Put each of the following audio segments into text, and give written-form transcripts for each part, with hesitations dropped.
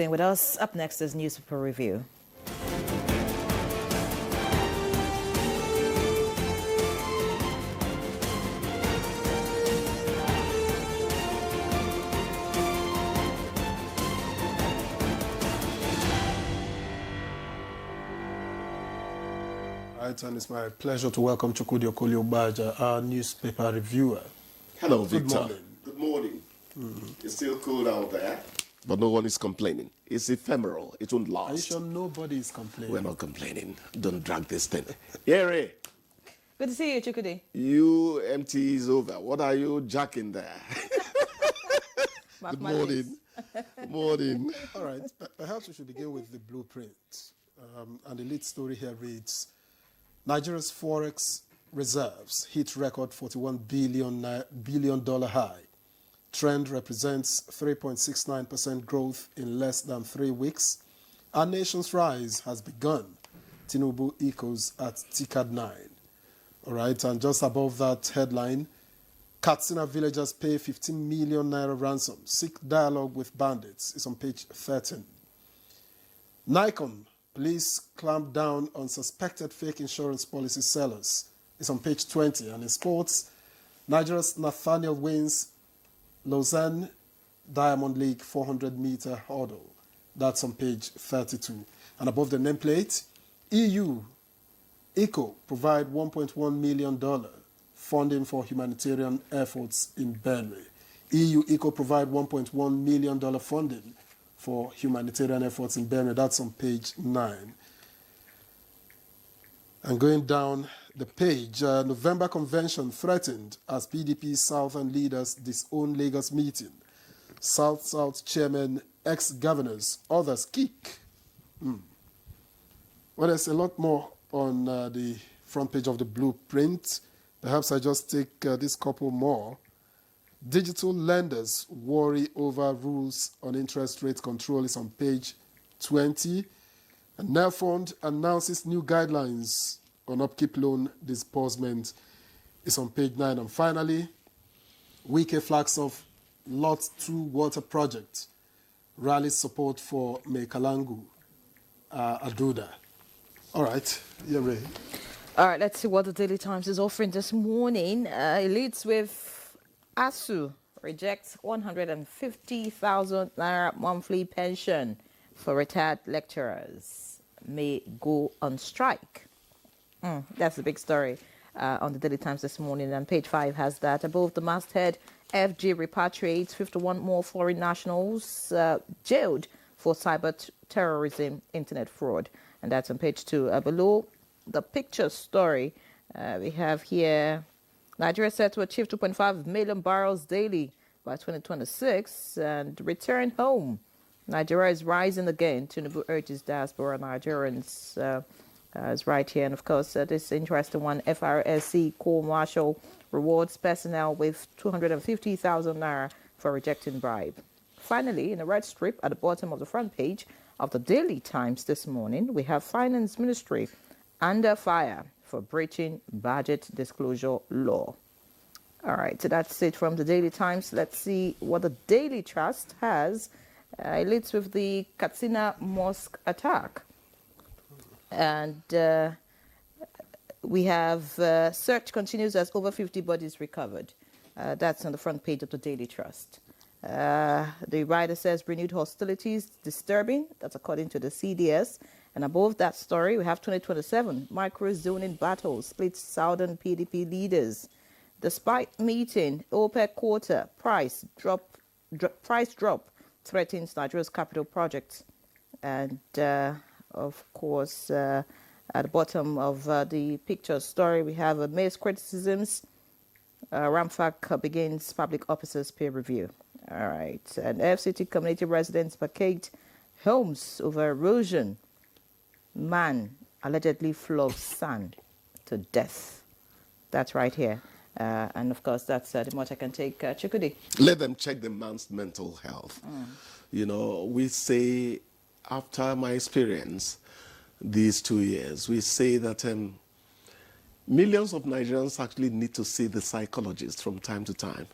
Staying with us, up next is Newspaper Review. Right, and it's my pleasure to welcome Chukwudi Okolio-Baja, our newspaper reviewer. Hello, Good Victor. morning. Good morning. It's still cold out there, but no one is complaining. It's ephemeral. It won't last. Are you sure nobody is complaining? We're not complaining. Don't drag this thing. Yere, Good to see you, Chukwudi. you empty is over. What are you jacking there? Good morning. Good morning. All right, perhaps we should begin with the blueprint. And the lead story here reads, Nigeria's forex reserves hit record $41 billion high. Trend represents 3.69% growth in less than 3 weeks. Our nation's rise has begun. Tinubu echoes at TCAD 9. All right, and just above that headline, Katsina villagers pay 15 million naira ransom. Seek dialogue with bandits. It's on page 13. Nikon, police clamp down on suspected fake insurance policy sellers. It's on page 20. And in sports, Nigeria's Nathaniel wins Lausanne Diamond League 400-meter hurdle. That's on page 32. And above the nameplate, EU, ECO provide $1.1 million funding for humanitarian efforts in Benue. EU, ECO provide $1.1 million funding for humanitarian efforts in Benue. That's on page 9. And going down the page, November convention threatened as PDP Southern leaders disown Lagos meeting. South-South chairman, ex-governors, others kick. Well, there's a lot more on the front page of the blueprint. Perhaps I just take this couple more. Digital lenders worry over rules on interest rate control is on page 20. And NERFund announces new guidelines on upkeep loan disbursement is on page 9. And finally, Wike flags off Lot 2 water project, rallies support for Mekalangu, Aduda. All right, you're ready. All right, let's see what the Daily Times is offering this morning. It leads with ASU rejects 150,000 naira monthly pension for retired lecturers. May go on strike. That's the big story on the Daily Times this morning. And page 5 has that. Above the masthead, FG repatriates 51 more foreign nationals jailed for cyber terrorism, internet fraud. And that's on page 2. Below the picture story, we have here Nigeria set to achieve 2.5 million barrels daily by 2026 and return home. Nigeria is rising again. Tinubu urges diaspora Nigerians is right here. And of course, this interesting one, FRSC Corps Marshal rewards personnel with 250,000 naira for rejecting bribe. Finally, in a red strip at the bottom of the front page of the Daily Times this morning, we have Finance Ministry under fire for breaching budget disclosure law. All right, so that's it from the Daily Times. Let's see what the Daily Trust has. It leads with the Katsina Mosque attack. And we have search continues as over 50 bodies recovered. That's on the front page of the Daily Trust. The writer says renewed hostilities disturbing. That's according to the CDS. And above that story, we have 2027 micro-zoning battle splits Southern PDP leaders. Despite meeting OPEC quota, price drop threatens Nigeria's capital projects. And of course, at the bottom of the picture story, we have amazed criticisms. Ramfak begins public officers peer review. All right. And FCT community residents vacate homes over erosion. Man allegedly flogs son to death. That's right here. And of course, that's the much I can take. Chukwudi. Let them check the man's mental health. You know, we say, after my experience these 2 years, we say that millions of Nigerians actually need to see the psychologist from time to time.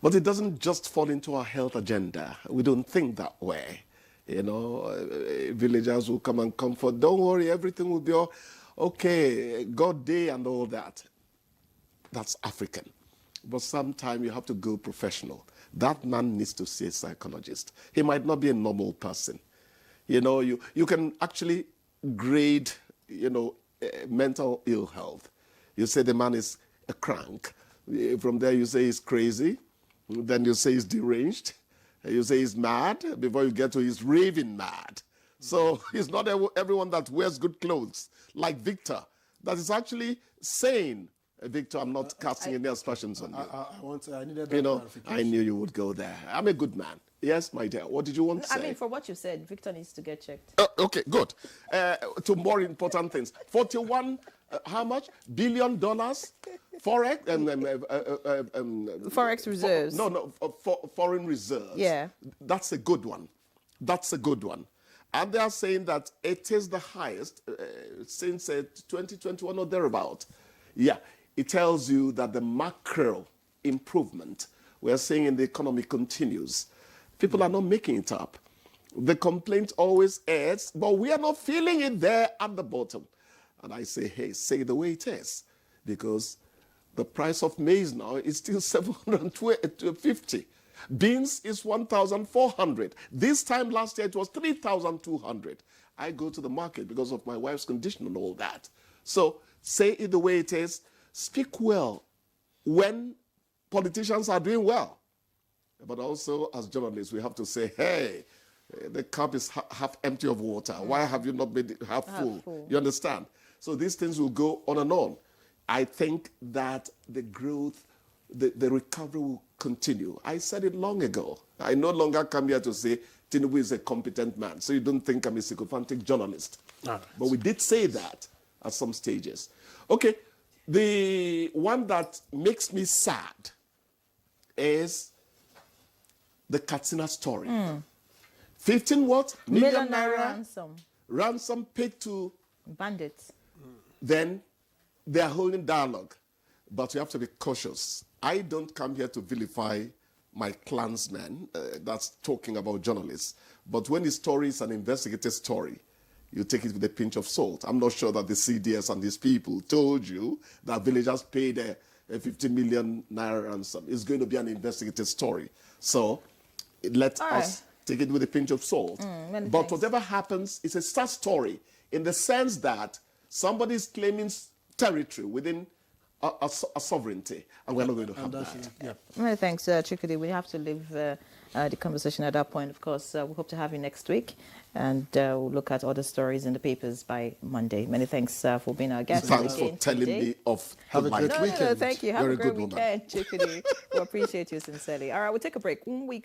But it doesn't just fall into our health agenda. We don't think that way. You know, villagers will come and comfort. Don't worry, everything will be okay. God day and all that. That's African. But sometimes you have to go professional. That man needs to see a psychologist. He might not be a normal person. You know, you can actually grade, you know, mental ill health. You say the man is a crank. From there you say he's crazy. Then you say he's deranged. You say he's mad. Before you get to he's raving mad. So it's not everyone that wears good clothes. Like Victor, that is actually sane. Victor, I'm not casting any aspersions on you. I needed that You know, clarification. I knew you would go there. I'm a good man. Yes, my dear. What did you want to say? I mean, for what you said, Victor needs to get checked. Okay, good. To more important things. 41, how much? $1 billion? Forex? Forex reserves. Foreign reserves. Yeah. That's a good one. That's a good one. And they are saying that it is the highest since 2021 or thereabout. Yeah, it tells you that the macro improvement we're seeing in the economy continues. People are not making it up. The complaint always is, but we are not feeling it there at the bottom. And I say, hey, say the way it is. Because the price of maize now is still 750. Beans is 1,400. This time last year, it was 3,200. I go to the market because of my wife's condition and all that. So say it the way it is. Speak well when politicians are doing well. But also, as journalists, we have to say, hey, the cup is half empty of water. Why have you not made it half full? You understand? So these things will go on and on. I think that the growth, the recovery will continue. I said it long ago. I no longer come here to say Tinubu is a competent man, so you don't think I'm a sycophantic journalist. Right. But we did say that at some stages. Okay, the one that makes me sad is the Katsina story. 15 what? Million naira ransom paid to bandits. Then they are holding dialogue. But you have to be cautious. I don't come here to vilify my clansmen. That's talking about journalists. But when the story is an investigative story, you take it with a pinch of salt. I'm not sure that the CDS and these people told you that villagers paid a 50 million naira ransom. It's going to be an investigative story. So let us take it with a pinch of salt. But whatever happens, it's a sad story in the sense that somebody is claiming territory within a sovereignty, and we're not going to have that. Many thanks, Chikudi. We have to leave the conversation at that point. Of course, we hope to have you next week, and we'll look at other stories in the papers by Monday. Many thanks for being our guest. Thanks for telling me of. Have a great weekend. No, thank you. Have You're a great good woman. weekend, Chikudi. We appreciate you sincerely. All right, we'll take a break. 1 week.